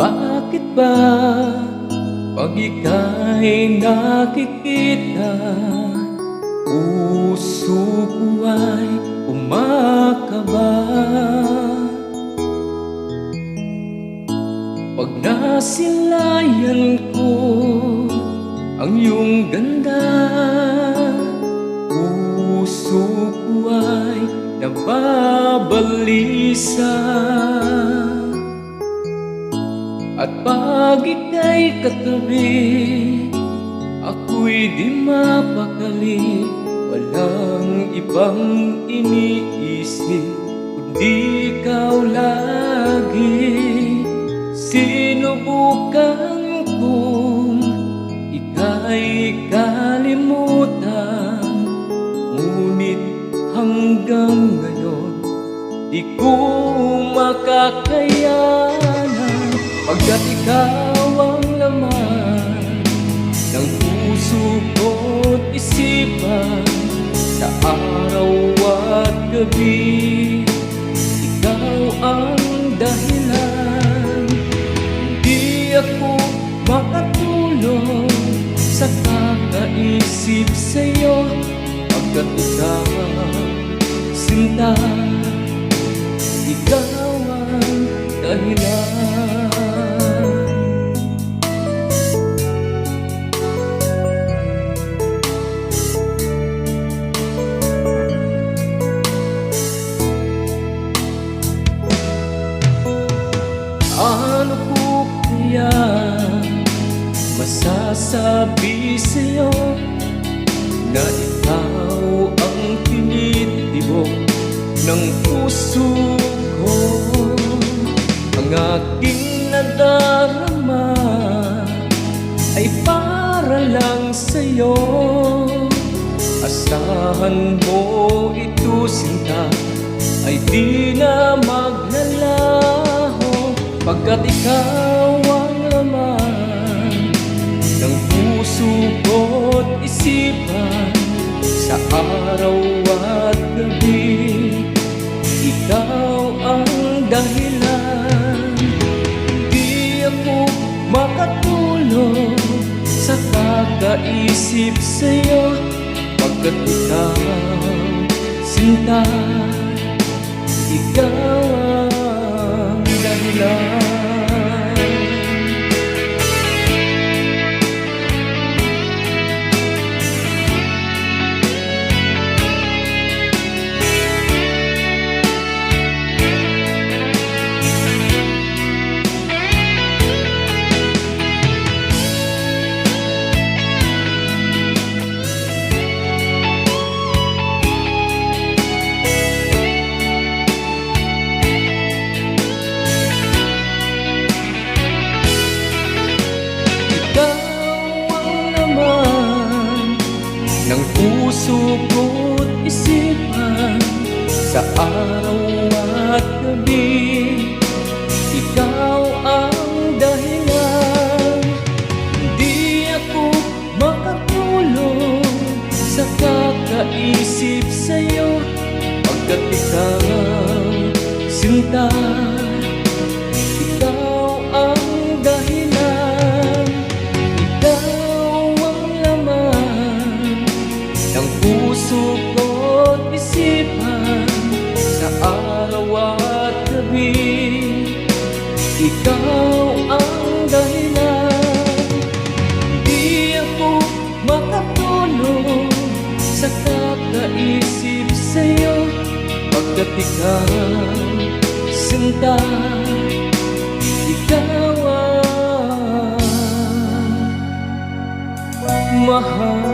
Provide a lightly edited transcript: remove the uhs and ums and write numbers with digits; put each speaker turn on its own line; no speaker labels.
Bakit ba pag ika'y nakikita, puso ko ay kumakaba? Pag nasilayan ko ang iyong ganda, puso ko ay nababalisa. At pag ika'y katabi, ako'y di mapakali. Walang ibang iniisip kundi ikaw lagi. Sinubukan kong ika'y kalimutan, ngunit hanggang ngayon di ko makakayanan. Pagkat ikaw ang laman ng puso ko't isipan, sa araw at gabi ikaw ang dahilan. Hindi ako makatulog sa kakaisip sa'yo, pagkat ikaw sinta, ikaw ang dahilan. Ano ko kaya masasabi sa'yo na ikaw ang tinitibok ng puso ko? Ang aking nadarama ay para lang sa'yo. Asahan mo ito, sinta, ay di na maglalaho. Pagkat ikaw ang laman ng puso ko't isipan, sa araw at gabi ikaw ang dahilan. Di ako makatulog sa kakaisip sa'yo, pagkat ikaw sinta, ikaw ang dahilan. Ng puso ko't isipan, sa araw at gabi ikaw ang dahilan. Hindi ako makatulog sa kakaisip sa'yo, pagkat ikaw sinta, ikaw ang dahilan. Ikaw ang laman ng puso ko't isipan, sa araw at gabi ikaw ang dahilan. Di ako makatulog sa kakaisip sa'yo, pagkat ikaw sinta, ikaw ang mahal.